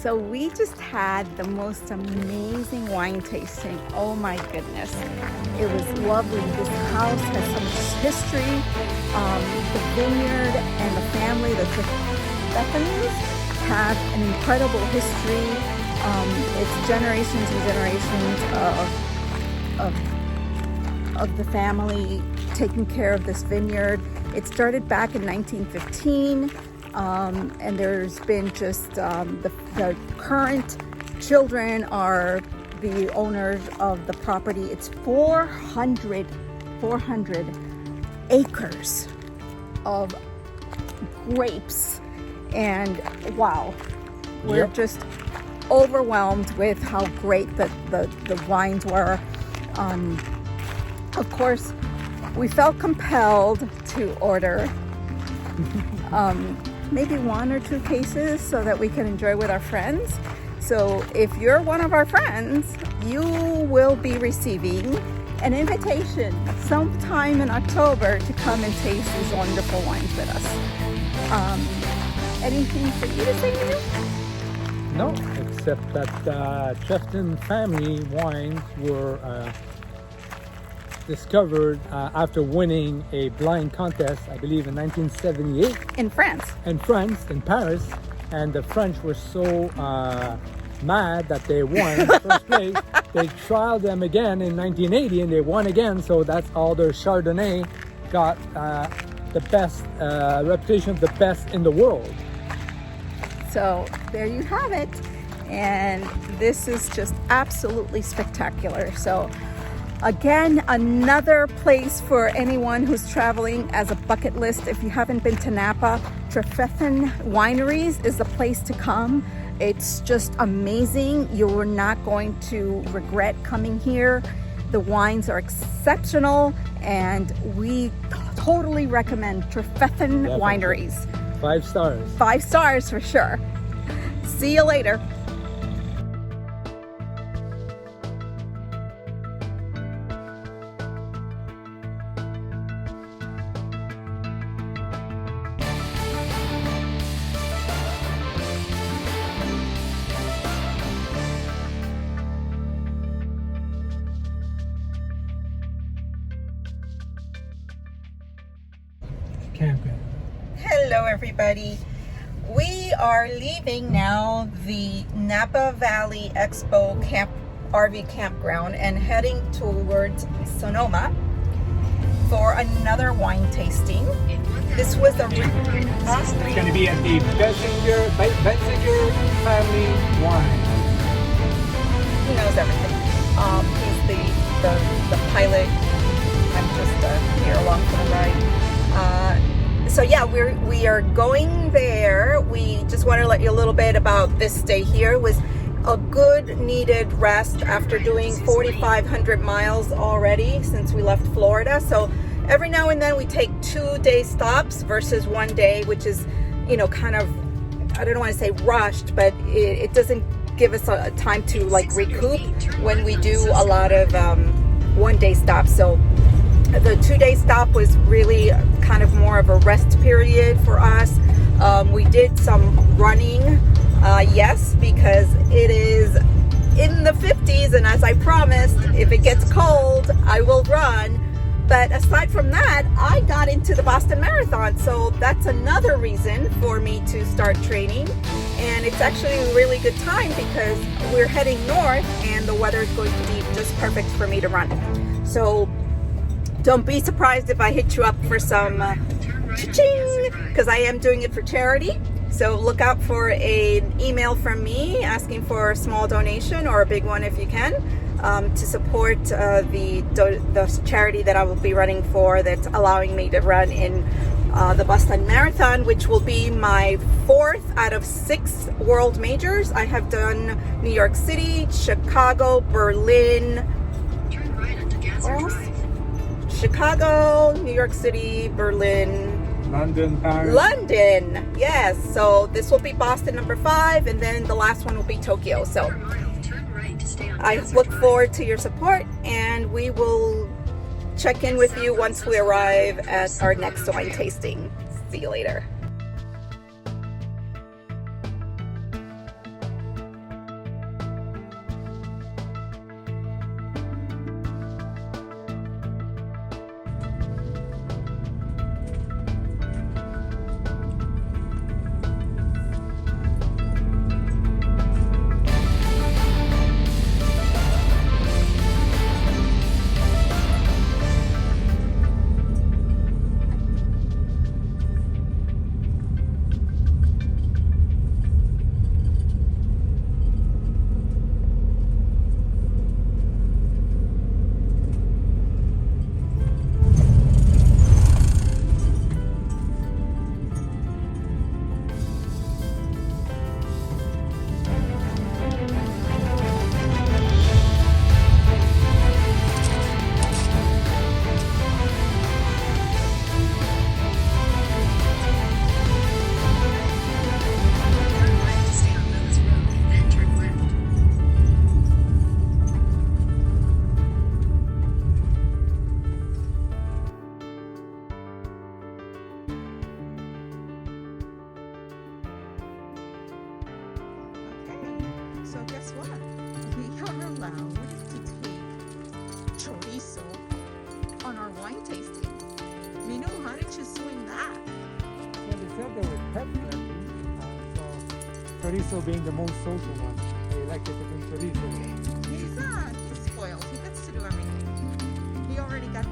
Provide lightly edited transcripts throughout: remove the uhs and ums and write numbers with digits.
So we just had the most amazing wine tasting. Oh my goodness. It was lovely. This house has so much history. The vineyard and the family, the Stephanies, have an incredible history. It's generations and generations of the family taking care of this vineyard. It started back in 1915. And there's been just the current children are the owners of the property. It's 400 acres of grapes, and wow, we're just overwhelmed with how great the wines were. Of course, we felt compelled to order maybe 1 or 2 cases so that we can enjoy with our friends. So if you're one of our friends, you will be receiving an invitation sometime in October to come and taste these wonderful wines with us. Anything for you to say, Neil? No, except that Chefton family wines were discovered after winning a blind contest, I believe in 1978. In France. In France, in Paris. And the French were so mad that they won first place. They trialed them again in 1980 and they won again. So that's all their Chardonnay got the best reputation of the best in the world. So there you have it. And this is just absolutely spectacular. So again, another place for anyone who's traveling as a bucket list. If you haven't been to Napa, Trefethen Wineries is the place to come. It's just amazing. You're not going to regret coming here. The wines are exceptional, and we totally recommend Trefethen Wineries. 5 stars. 5 stars for sure. See you later. Campground. Hello everybody. We are leaving now the Napa Valley Expo RV campground and heading towards Sonoma for another wine tasting. This was a It's going to be at the Benziger family wine. He knows everything. He's the pilot. I'm just here along for the ride. So yeah, we are going there. We just want to let you a little bit about this stay here. It was a good needed rest after doing 4,500 miles already since we left Florida. So every now and then we take 2-day stops versus 1 day, which is, kind of, I don't want to say rushed, but it doesn't give us a time to like recoup when we do a lot of 1-day stops. So the 2-day stop was really kind of more of a rest period for us. We did some running, yes, because it is in the 50s, and as I promised, if it gets cold, I will run. But aside from that, I got into the Boston Marathon, so that's another reason for me to start training. And it's actually a really good time because we're heading north and the weather is going to be just perfect for me to run. So don't be surprised if I hit you up for some cha-ching, because I am doing it for charity. So look out for an email from me asking for a small donation, or a big one if you can, to support the charity that I will be running for, that's allowing me to run in the Boston Marathon, which will be my 4th out of 6 world majors. I have done New York City, Chicago, Berlin, where else? Chicago, New York City, Berlin, London, Paris. London, yes. So this will be Boston number 5, and then the last one will be Tokyo. So I look forward to your support, and we will check in with you once we arrive at our next wine tasting. See you later. chorizo on our wine tasting. Minu, how did you swing that? Well, they said they were pet friendly, so chorizo being the most social one. They elected to bring chorizo. He's spoiled. He gets to do everything. He already got a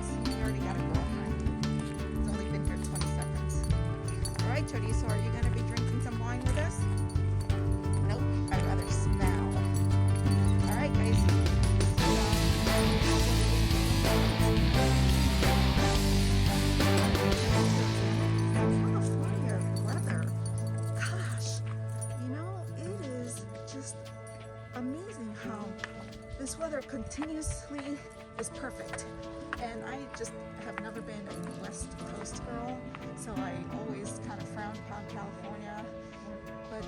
girlfriend. He's only been here 20 seconds. All right, chorizo, are you going to be drinking some wine with us? Nope, I'd rather smell. All right, guys. California weather. Gosh, it is just amazing how this weather continuously is perfect. And I just have never been a West Coast girl, so I always kind of frown upon California. But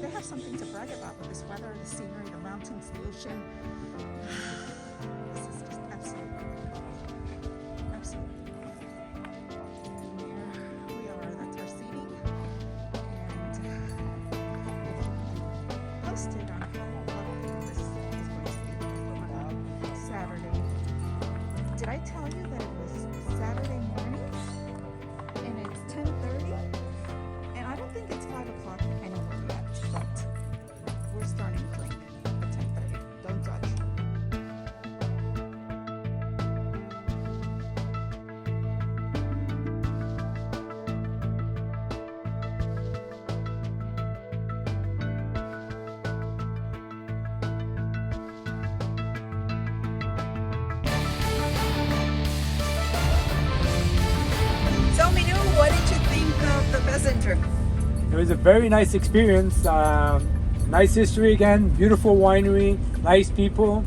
they have something to brag about with this weather, the scenery, the mountains, the ocean. This is just absolutely beautiful. Absolutely beautiful. And here we are, that's our seating. And posted on how this is going to be Saturday. Did I tell you that it was Saturday morning? And it's 10:30? And I don't think it's 5 o'clock anywhere yet, but we're starting to drink at 10:30. Don't judge. So, Minu, what did you think of the messenger? It was a very nice experience. Nice history again, beautiful winery, nice people.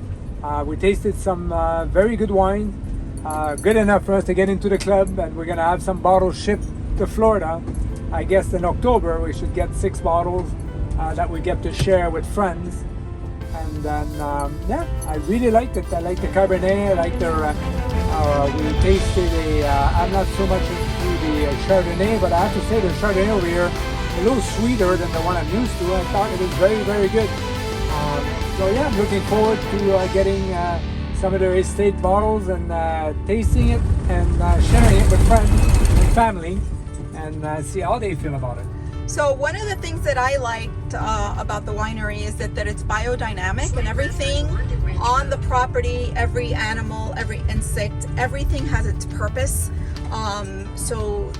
We tasted some very good wine, good enough for us to get into the club, and we're gonna have some bottles shipped to Florida. I guess in October we should get 6 bottles that we get to share with friends. And then, yeah, I really liked it. I like the Cabernet, I like their, we tasted I'm not so much into the Chardonnay, but I have to say the Chardonnay over here, a little sweeter than the one I'm used to. I thought it was very, very good. So yeah, I'm looking forward to getting some of their estate bottles and tasting it and sharing it with friends and family and see how they feel about it. So one of the things that I liked about the winery is that it's biodynamic, and everything on the property, every animal, every insect, everything has its purpose. So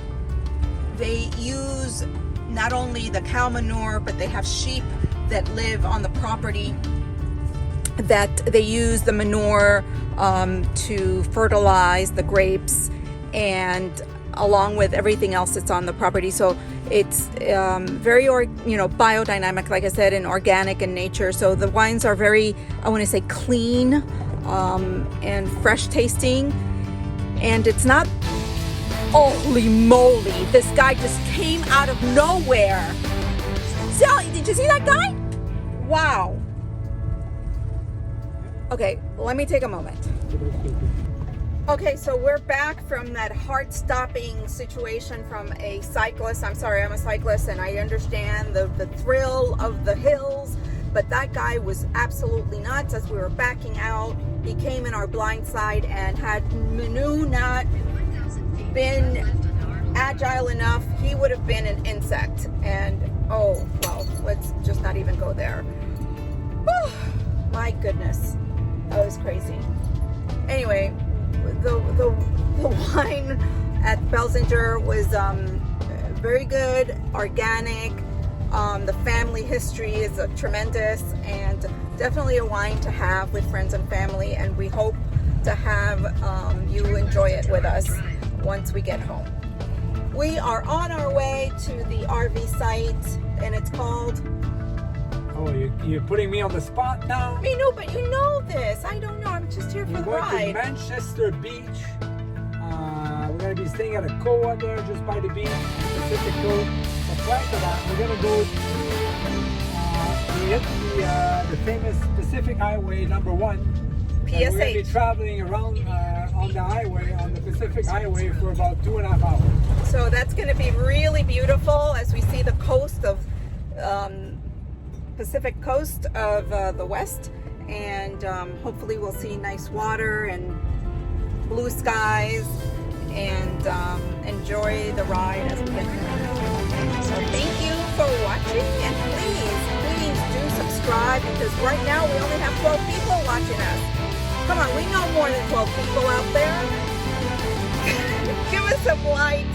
they use not only the cow manure, but they have sheep that live on the property that they use the manure to fertilize the grapes, and along with everything else that's on the property. So it's very biodynamic, like I said, and organic in nature. So the wines are very, I want to say, clean and fresh tasting. And it's not, holy moly, this guy just came out of nowhere. Sally, did you see that guy? Wow. Okay, let me take a moment. Okay, so we're back from that heart-stopping situation from a cyclist. I'm sorry, I'm a cyclist, and I understand the thrill of the hills, but that guy was absolutely nuts. As we were backing out, he came in our blind side, and had Manu not been agile enough, he would have been an insect. And oh, well, let's just not even go there. Whew, my goodness, that was crazy. Anyway, the wine at Belzinger was very good, organic. The family history is tremendous, and definitely a wine to have with friends and family. And we hope to have you enjoy it with us once we get home. We are on our way to the RV site, and it's called... Oh, you're putting me on the spot now? I know, but you know this. I don't know. I'm just here for the We're ride. going to Manchester Beach. We're going to be staying at a Coa there, just by the beach, Pacific Coast. But prior to that, we're going to go to hit the famous Pacific Highway number 1. PSH. We're going to be traveling around on the highway, on the Pacific Highway, for about 2.5 hours. So that's going to be really beautiful as we see the coast of Pacific coast of the West, and hopefully we'll see nice water and blue skies, and enjoy the ride as we get there. So thank you for watching, and please do subscribe, because right now we only have 12 people watching us. Come on, we know more than 12 people out there. Give us some likes,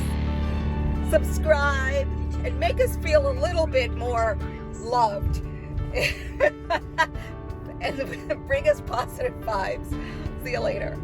subscribe, and make us feel a little bit more loved. And bring us positive vibes. See you later.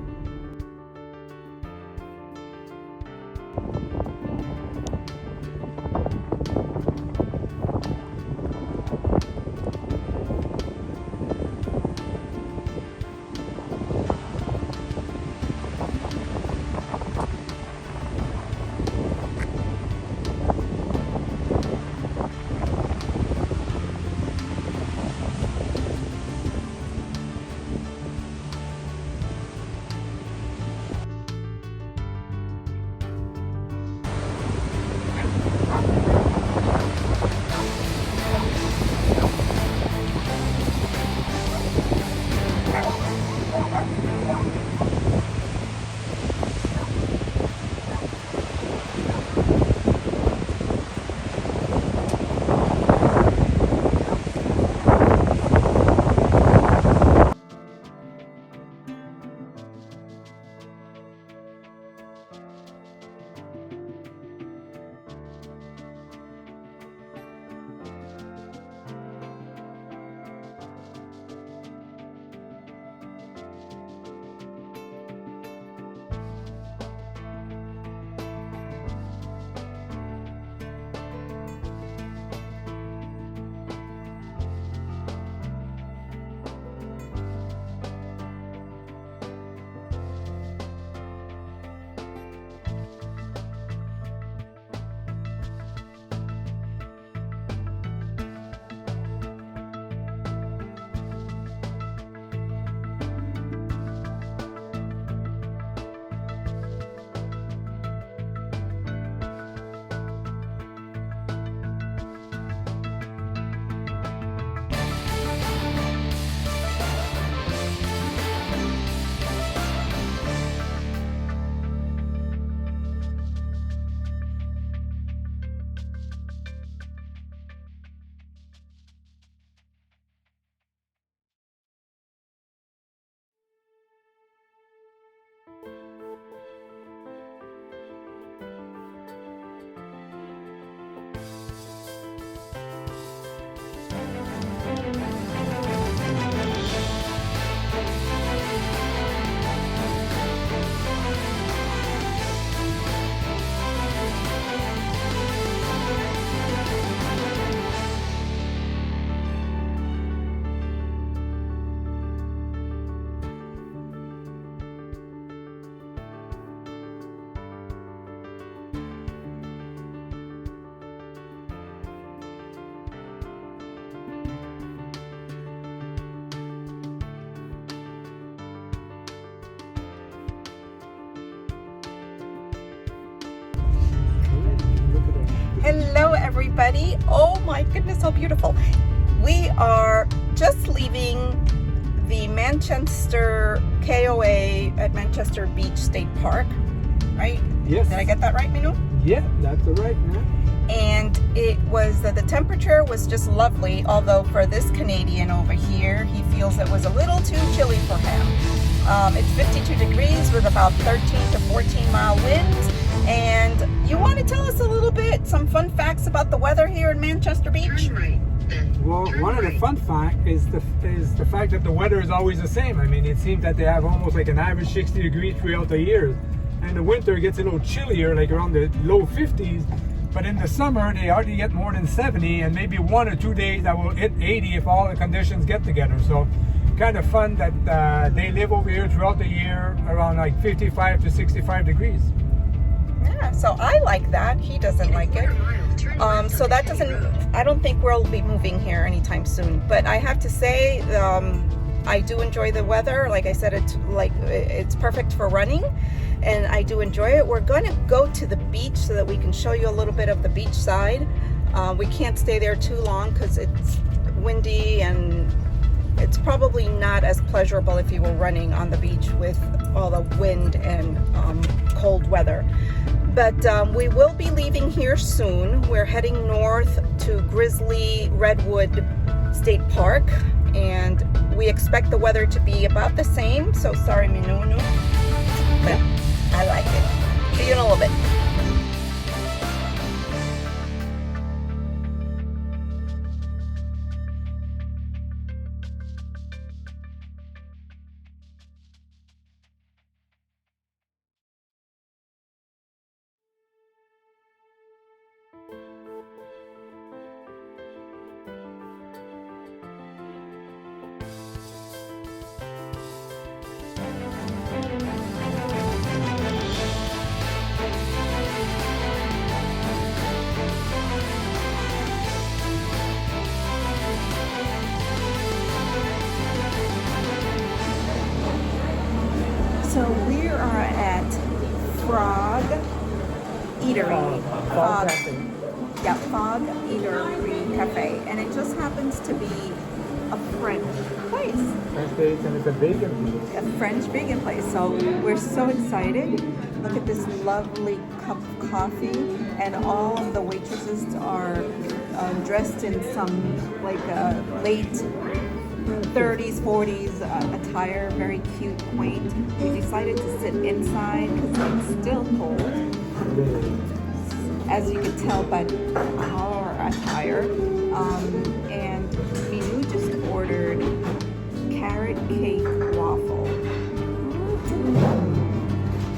Hello everybody. Oh my goodness, how beautiful. We are just leaving the Manchester KOA at Manchester Beach State Park, right? Yes. Did I get that right, Minu? Yeah, that's right, man. And it was, the temperature was just lovely, although for this Canadian over here, he feels it was a little too chilly for him. It's 52 degrees with about 13 to 14 mile winds. And you want to tell us a little bit, some fun facts about the weather here in Manchester Beach? Well, one of the fun facts is the fact that the weather is always the same. I mean, it seems that they have almost like an average 60 degrees throughout the year. And the winter gets a little chillier, like around the low 50s. But in the summer, they hardly get more than 70, and maybe 1 or 2 days that will hit 80 if all the conditions get together. So kind of fun that they live over here throughout the year around like 55 to 65 degrees. Yeah, so I like that. He doesn't like it. So that doesn't, I don't think we'll be moving here anytime soon. But I have to say, I do enjoy the weather. Like I said, it's perfect for running, and I do enjoy it. We're going to go to the beach so that we can show you a little bit of the beach side. We can't stay there too long because it's windy and it's probably not as pleasurable if you were running on the beach with all the wind and cold weather. But we will be leaving here soon. We're heading north to Grizzly Redwood State Park, and we expect the weather to be about the same. So sorry, Minunu, but I like it. See you in a little bit. So we are at Frog Eatery. Frog Eatery Cafe, and it just happens to be a French place. French place, and it's a vegan place. A French vegan place. So we're so excited. Look at this lovely cup of coffee, and all of the waitresses are dressed in some like late 30s, 40s attire, very cute, quaint. We decided to sit inside because it's still cold, as you can tell by our attire. And Minu just ordered carrot cake waffle.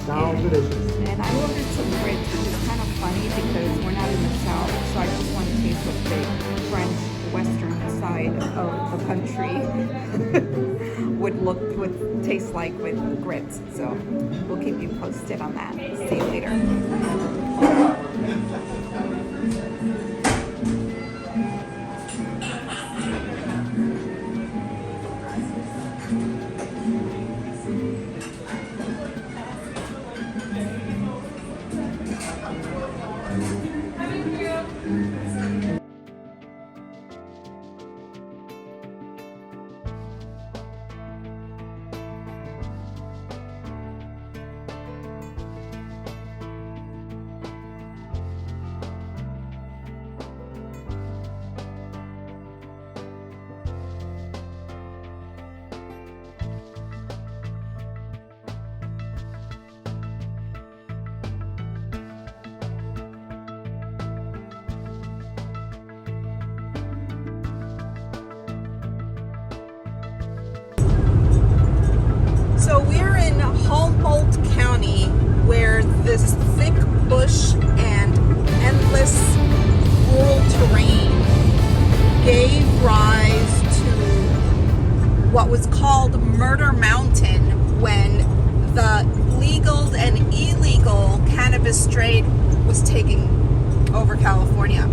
Sounds delicious. And I ordered some grits, which is kind of funny because we're not in the South, so I just want to taste what the French western side of the country would taste like with grits. So we'll keep you posted on that. See you later. So we're in Humboldt County, where this thick bush and endless rural terrain gave rise to what was called Murder Mountain when the legal and illegal cannabis trade was taking over California.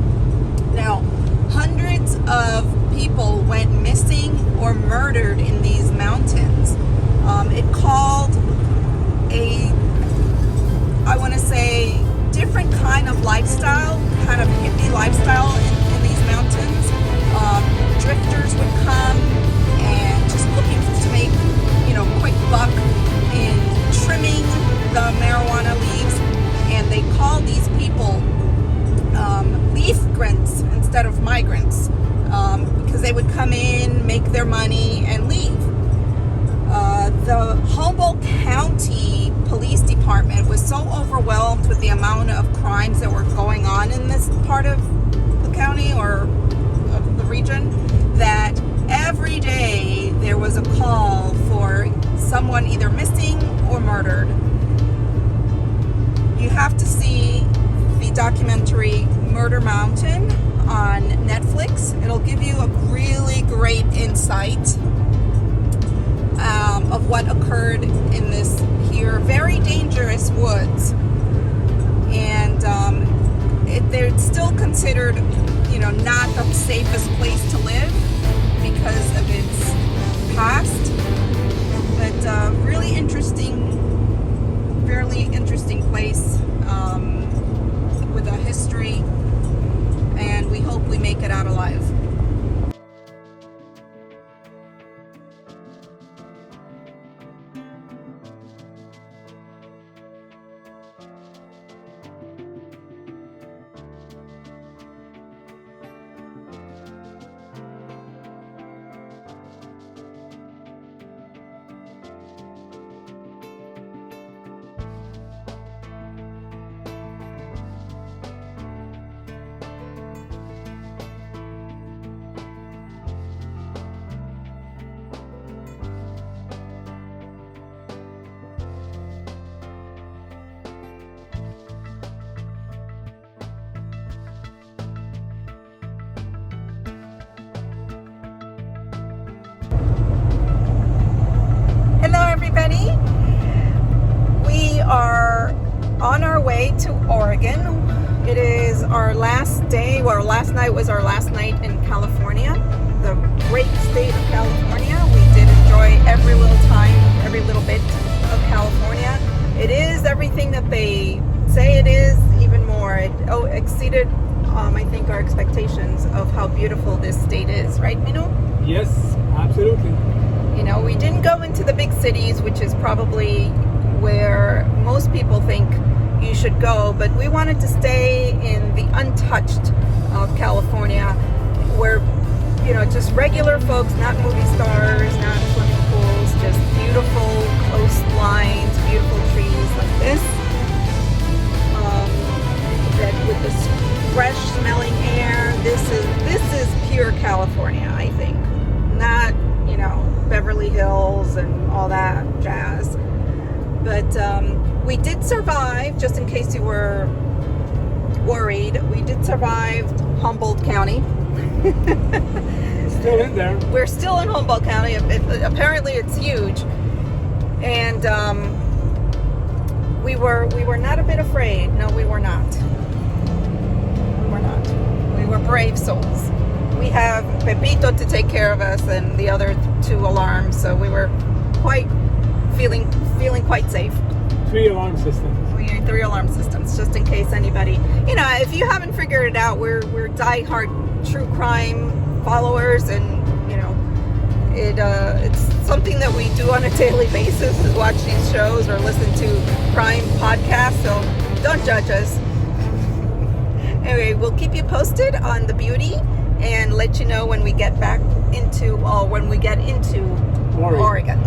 Now, hundreds of people went missing or murdered in these mountains. It called I want to say, different kind of lifestyle, kind of hippie lifestyle in these mountains. Drifters would come and just looking to make, quick buck in trimming the marijuana leaves, and they call these people leaf grunts instead of migrants, because they would come in, make their money, and leave. The Humboldt County Police Department was so overwhelmed with the amount of crimes that were going on in this part of the county or of the region that every day there was a call for someone either missing or murdered. You have to see the documentary Murder Mountain on Netflix. It'll give you a really great insight of what occurred in this here very dangerous woods, and they're still considered, not the safest place to live because of its past, but really interesting, fairly interesting place with a history, and we hope we make it out alive. way to Oregon. It is our last day, well, last night was our last night in California, the great state of California. We did enjoy every little time, every little bit of California. It is everything that they say it is, even more. It exceeded, I think, our expectations of how beautiful this state is, right, Minu? Yes, absolutely. You know, we didn't go into the big cities, which is probably where most people think you should go, but we wanted to stay in the untouched of California, where, you know, just regular folks, not movie stars, not swimming pools, just beautiful coastlines, beautiful trees like this, that with this fresh smelling air. This is pure California, I think, not, you know, Beverly Hills and all that jazz. But we did survive, just in case you were worried, we did survive Humboldt County. Still in there. We're still in Humboldt County. Apparently it's huge. And we were not a bit afraid. No, we were not. We were not. We were brave souls. We have Pepito to take care of us and the other 2 alarms, so we were feeling quite safe. 3 alarm systems. 3 alarm systems, just in case anybody, you know, if you haven't figured it out, we're diehard true crime followers, and you know, it's something that we do on a daily basis, is watch these shows or listen to crime podcasts. So don't judge us. Anyway, we'll keep you posted on the beauty and let you know when we get back into, when we get into Oregon.